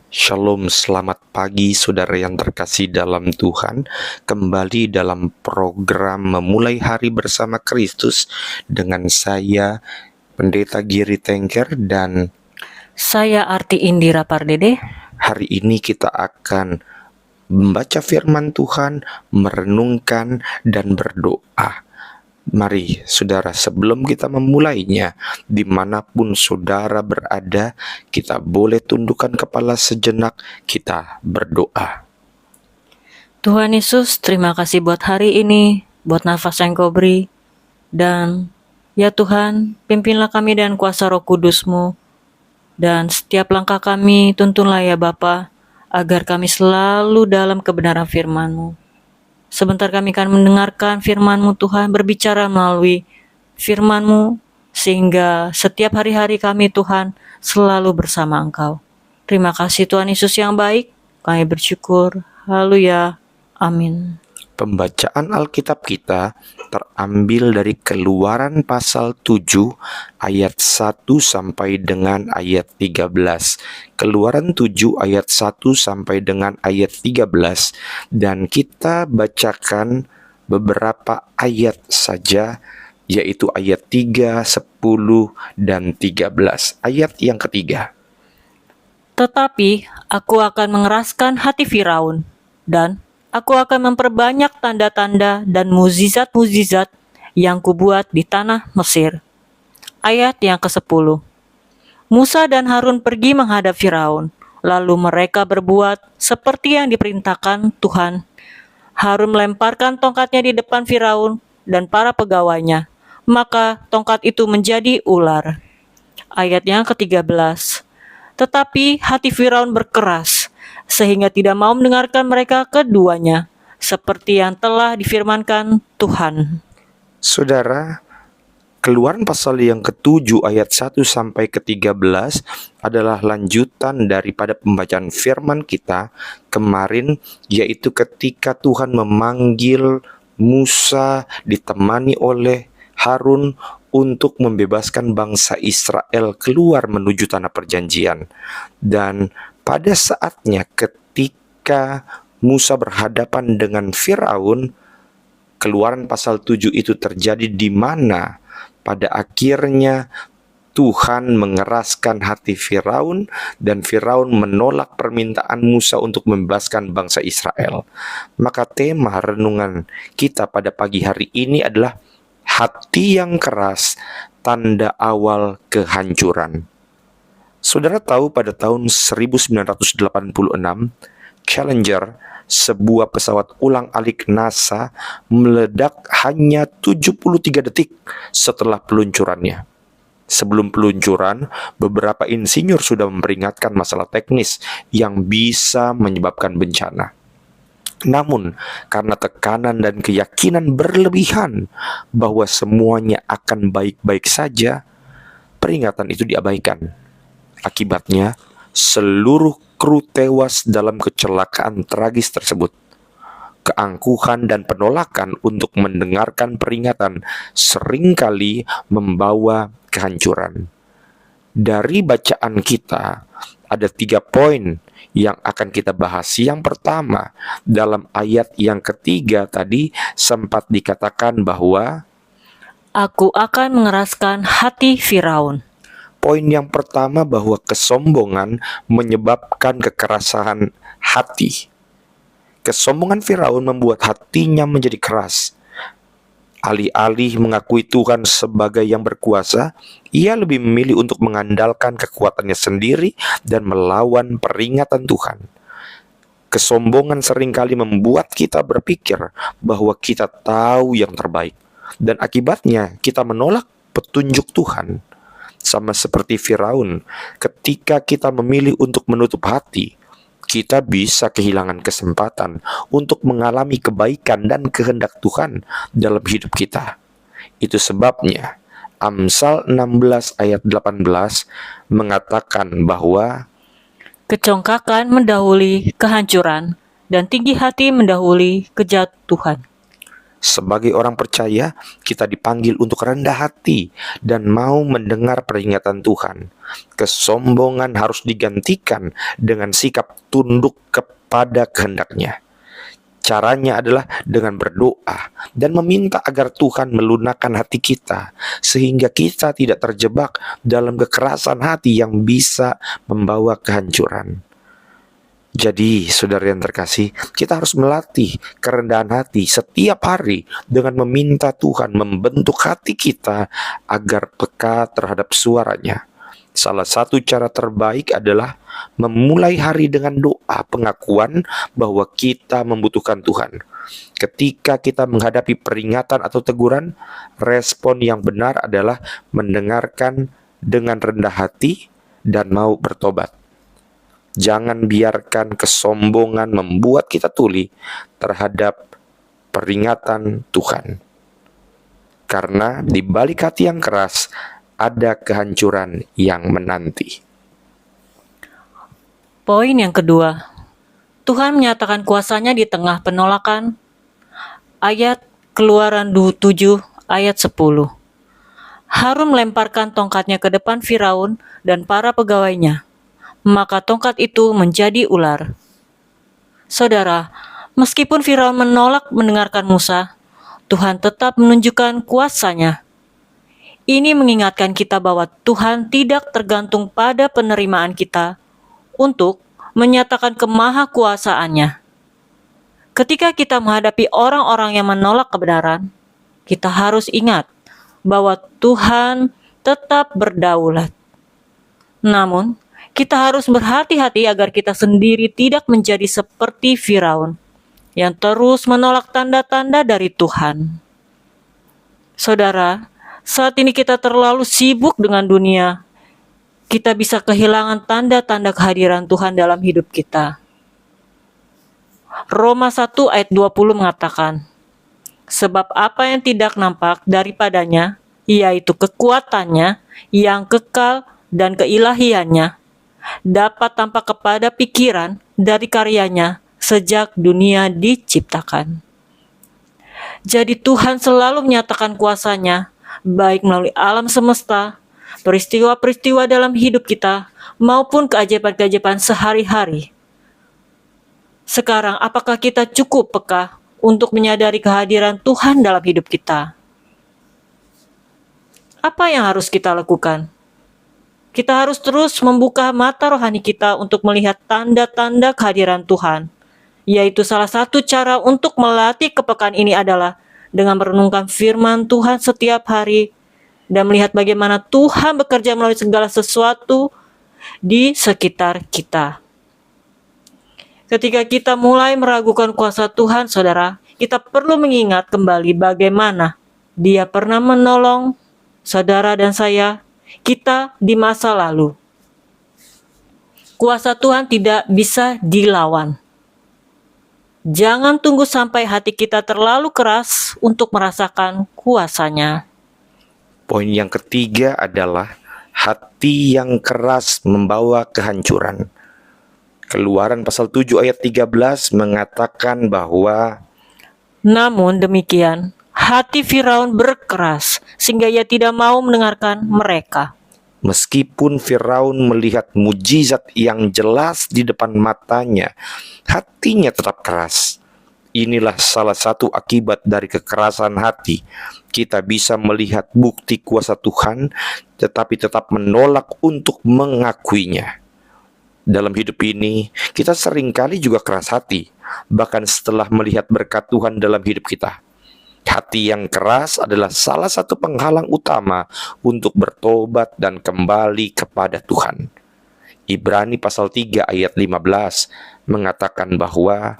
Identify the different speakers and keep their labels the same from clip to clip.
Speaker 1: Shalom, selamat pagi saudara yang terkasih dalam Tuhan. Kembali dalam program Memulai Hari Bersama Kristus dengan saya, Pendeta Giri Tengker, dan
Speaker 2: Saya Arti Indira Pardede.
Speaker 1: hari ini kita akan membaca firman Tuhan, merenungkan, dan berdoa. Mari saudara, sebelum kita memulainya, dimanapun saudara berada, kita boleh tundukkan kepala sejenak, kita berdoa.
Speaker 2: Tuhan Yesus, terima kasih buat hari ini, buat nafas yang Kau beri. Dan ya Tuhan, pimpinlah kami dengan kuasa Roh Kudus-Mu. Dan setiap langkah kami tuntunlah ya Bapa, agar kami selalu dalam kebenaran firman-Mu. Sebentar kami akan mendengarkan firman-Mu Tuhan, berbicara melalui firman-Mu, sehingga setiap hari-hari kami Tuhan selalu bersama Engkau. Terima kasih Tuhan Yesus yang baik, kami bersyukur. Haleluya. Amin.
Speaker 1: Pembacaan Alkitab kita terambil dari Keluaran pasal 7 ayat 1 sampai dengan ayat 13. Keluaran 7 ayat 1 sampai dengan ayat 13, dan kita bacakan beberapa ayat saja, yaitu ayat 3, 10, dan 13. Ayat yang ketiga.
Speaker 2: Tetapi aku akan mengeraskan hati Firaun, dan aku akan memperbanyak tanda-tanda dan mukjizat-mukjizat yang kubuat di tanah Mesir. Ayat yang ke-10. Musa dan Harun pergi menghadap Firaun, lalu mereka berbuat seperti yang diperintahkan Tuhan. Harun melemparkan tongkatnya di depan Firaun dan para pegawainya, maka tongkat itu menjadi ular. Ayat yang ke-13. Tetapi hati Firaun berkeras, sehingga tidak mau mendengarkan mereka keduanya, seperti yang telah difirmankan Tuhan.
Speaker 1: Saudara, Keluaran pasal yang ke-7 ayat 1 sampai ke-13 adalah lanjutan daripada pembacaan firman kita kemarin, yaitu ketika Tuhan memanggil Musa ditemani oleh Harun untuk membebaskan bangsa Israel keluar menuju tanah perjanjian. Dan pada saatnya ketika Musa berhadapan dengan Firaun, Keluaran pasal 7 itu terjadi di mana pada akhirnya Tuhan mengeraskan hati Firaun dan Firaun menolak permintaan Musa untuk membebaskan bangsa Israel. Maka tema renungan kita pada pagi hari ini adalah hati yang keras, tanda awal kehancuran. Saudara tahu pada tahun 1986, Challenger, sebuah pesawat ulang-alik NASA, meledak hanya 73 detik setelah peluncurannya. Sebelum peluncuran, beberapa insinyur sudah memperingatkan masalah teknis yang bisa menyebabkan bencana. Namun, karena tekanan dan keyakinan berlebihan bahwa semuanya akan baik-baik saja, peringatan itu diabaikan. Akibatnya, seluruh kru tewas dalam kecelakaan tragis tersebut. Keangkuhan dan penolakan untuk mendengarkan peringatan seringkali membawa kehancuran. Dari bacaan kita, ada 3 poin yang akan kita bahas. Yang pertama, dalam ayat yang ketiga tadi sempat dikatakan bahwa
Speaker 2: Aku akan mengeraskan hati Firaun.
Speaker 1: poin yang pertama bahwa kesombongan menyebabkan kekerasan hati. Kesombongan Firaun membuat hatinya menjadi keras. Alih-alih mengakui Tuhan sebagai yang berkuasa, ia lebih memilih untuk mengandalkan kekuatannya sendiri dan melawan peringatan Tuhan. Kesombongan seringkali membuat kita berpikir bahwa kita tahu yang terbaik, dan akibatnya kita menolak petunjuk Tuhan. Sama seperti Firaun, ketika kita memilih untuk menutup hati, kita bisa kehilangan kesempatan untuk mengalami kebaikan dan kehendak Tuhan dalam hidup kita. Itu sebabnya Amsal 16 ayat 18 mengatakan bahwa
Speaker 2: Kecongkakan mendahului kehancuran, dan tinggi hati mendahului kejatuhan.
Speaker 1: Sebagai orang percaya, kita dipanggil untuk rendah hati dan mau mendengar peringatan Tuhan. Kesombongan harus digantikan dengan sikap tunduk kepada kehendak-Nya. Caranya adalah dengan berdoa dan meminta agar Tuhan melunakkan hati kita, sehingga kita tidak terjebak dalam kekerasan hati yang bisa membawa kehancuran. Jadi, saudara yang terkasih, kita harus melatih kerendahan hati setiap hari dengan meminta Tuhan membentuk hati kita agar peka terhadap suaranya. Salah satu cara terbaik adalah memulai hari dengan doa pengakuan bahwa kita membutuhkan Tuhan. Ketika kita menghadapi peringatan atau teguran, respon yang benar adalah mendengarkan dengan rendah hati dan mau bertobat. Jangan biarkan kesombongan membuat kita tuli terhadap peringatan Tuhan. Karena di balik hati yang keras ada kehancuran yang menanti.
Speaker 2: Poin yang kedua, Tuhan menyatakan kuasa-Nya di tengah penolakan. Ayat Keluaran 7 ayat 10. Harun melemparkan tongkatnya ke depan Firaun dan para pegawainya. Maka tongkat itu menjadi ular. Saudara, meskipun Firaun menolak mendengarkan Musa, Tuhan tetap menunjukkan kuasa-Nya. Ini mengingatkan kita bahwa Tuhan tidak tergantung pada penerimaan kita untuk menyatakan kemahakuasaan-Nya. Ketika kita menghadapi orang-orang yang menolak kebenaran, kita harus ingat bahwa Tuhan tetap berdaulat. Namun, kita harus berhati-hati agar kita sendiri tidak menjadi seperti Firaun yang terus menolak tanda-tanda dari Tuhan. Saudara, saat ini kita terlalu sibuk dengan dunia. Kita bisa kehilangan tanda-tanda kehadiran Tuhan dalam hidup kita. Roma 1 ayat 20 mengatakan, sebab apa yang tidak nampak daripadanya, yaitu kekuatannya yang kekal dan keilahiannya, dapat tampak kepada pikiran dari karyanya sejak dunia diciptakan. Jadi Tuhan selalu menyatakan kuasa-Nya, baik melalui alam semesta, peristiwa-peristiwa dalam hidup kita, maupun keajaiban-keajaiban sehari-hari. Sekarang, apakah kita cukup peka untuk menyadari kehadiran Tuhan dalam hidup kita? Apa yang harus kita lakukan? Kita harus terus membuka mata rohani kita untuk melihat tanda-tanda kehadiran Tuhan, yaitu salah satu cara untuk melatih kepekaan ini adalah dengan merenungkan firman Tuhan setiap hari dan melihat bagaimana Tuhan bekerja melalui segala sesuatu di sekitar kita. Ketika kita mulai meragukan kuasa Tuhan, saudara, kita perlu mengingat kembali bagaimana Dia pernah menolong saudara dan saya, kita di masa lalu. Kuasa Tuhan tidak bisa dilawan. Jangan tunggu sampai hati kita terlalu keras untuk merasakan kuasa-Nya.
Speaker 1: Poin yang ketiga adalah hati yang keras membawa kehancuran. Keluaran pasal 7 ayat 13 mengatakan bahwa
Speaker 2: namun demikian, hati Firaun berkeras sehingga ia tidak mau mendengarkan mereka.
Speaker 1: meskipun Firaun melihat mujizat yang jelas di depan matanya, hatinya tetap keras. Inilah salah satu akibat dari kekerasan hati. Kita bisa melihat bukti kuasa Tuhan, tetapi tetap menolak untuk mengakuinya. Dalam hidup ini, kita seringkali juga keras hati, bahkan setelah melihat berkat Tuhan dalam hidup kita. Hati yang keras adalah salah satu penghalang utama untuk bertobat dan kembali kepada Tuhan. Ibrani pasal 3 ayat 15 mengatakan bahwa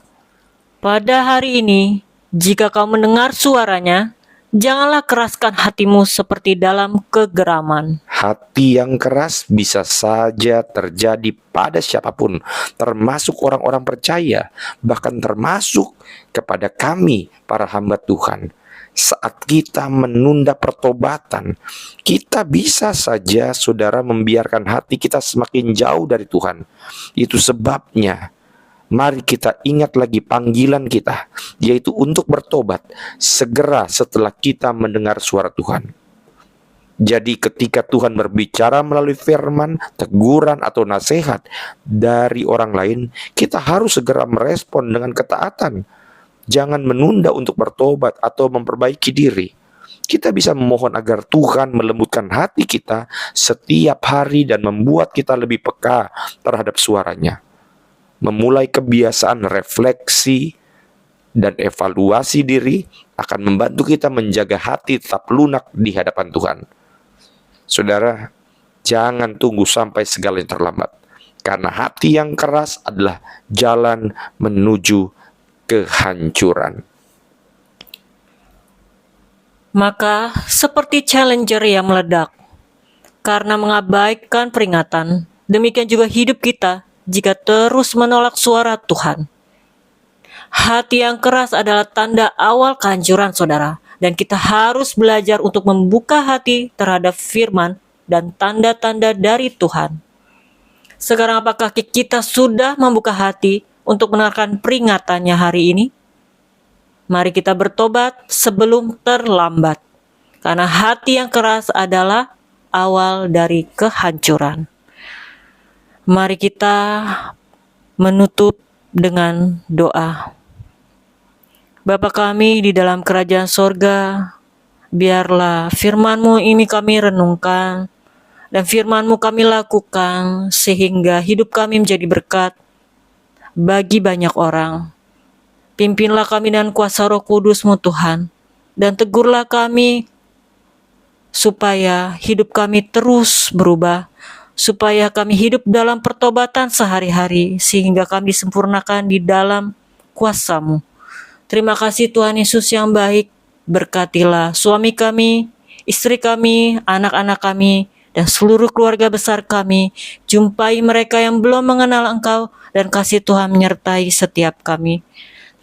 Speaker 2: pada hari ini, jika kau mendengar suaranya, janganlah keraskan hatimu seperti dalam kegeraman.
Speaker 1: hati yang keras bisa saja terjadi pada siapapun, termasuk orang-orang percaya, bahkan termasuk kepada kami, para hamba Tuhan. Saat kita menunda pertobatan, kita bisa saja, saudara, membiarkan hati kita semakin jauh dari Tuhan. Itu sebabnya Mari kita ingat lagi panggilan kita, yaitu untuk bertobat segera setelah kita mendengar suara Tuhan. Jadi ketika Tuhan berbicara melalui firman, teguran atau nasihat dari orang lain, kita harus segera merespon dengan ketaatan. Jangan menunda untuk bertobat atau memperbaiki diri. Kita bisa memohon agar Tuhan melembutkan hati kita setiap hari dan membuat kita lebih peka terhadap suaranya. Memulai kebiasaan refleksi dan evaluasi diri akan membantu kita menjaga hati tetap lunak di hadapan Tuhan. Saudara, jangan tunggu sampai segalanya terlambat, karena hati yang keras adalah jalan menuju kehancuran.
Speaker 2: Maka seperti Challenger yang meledak karena mengabaikan peringatan, demikian juga hidup kita jika terus menolak suara Tuhan. Hati yang keras adalah tanda awal kehancuran, saudara. Dan kita harus belajar untuk membuka hati terhadap firman dan tanda-tanda dari Tuhan. Sekarang apakah kita sudah membuka hati untuk mendengarkan peringatannya hari ini? Mari kita bertobat sebelum terlambat. Karena hati yang keras adalah awal dari kehancuran. Mari kita menutup dengan doa. Bapa kami di dalam kerajaan sorga, biarlah firman-Mu ini kami renungkan, dan firman-Mu kami lakukan, sehingga hidup kami menjadi berkat bagi banyak orang. Pimpinlah kami dengan kuasa Roh Kudus-Mu Tuhan, dan tegurlah kami, supaya hidup kami terus berubah, supaya kami hidup dalam pertobatan sehari-hari, sehingga kami disempurnakan di dalam kuasa-Mu. Terima kasih Tuhan Yesus yang baik, berkatilah suami kami, istri kami, anak-anak kami, dan seluruh keluarga besar kami. Jumpai mereka yang belum mengenal Engkau, dan kasih Tuhan menyertai setiap kami.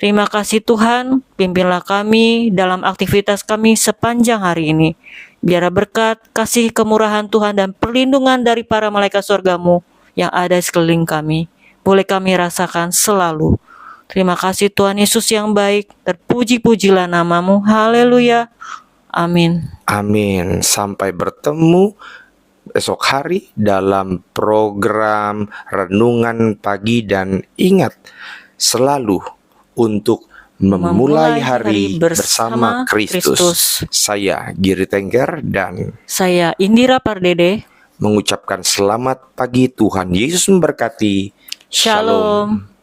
Speaker 2: Terima kasih Tuhan, pimpinlah kami dalam aktivitas kami sepanjang hari ini. Biar berkat, kasih kemurahan Tuhan dan perlindungan dari para malaikat surga-Mu yang ada di sekeliling kami, boleh kami rasakan selalu. Terima kasih Tuhan Yesus yang baik, terpuji-pujilah nama-Mu, haleluya, amin.
Speaker 1: Amin. Sampai bertemu esok hari dalam program Renungan Pagi, dan ingat selalu untuk memulai hari bersama Kristus. Saya Giri Tengger dan
Speaker 2: Saya Indira Pardede
Speaker 1: mengucapkan selamat pagi, Tuhan Yesus memberkati.
Speaker 2: Shalom.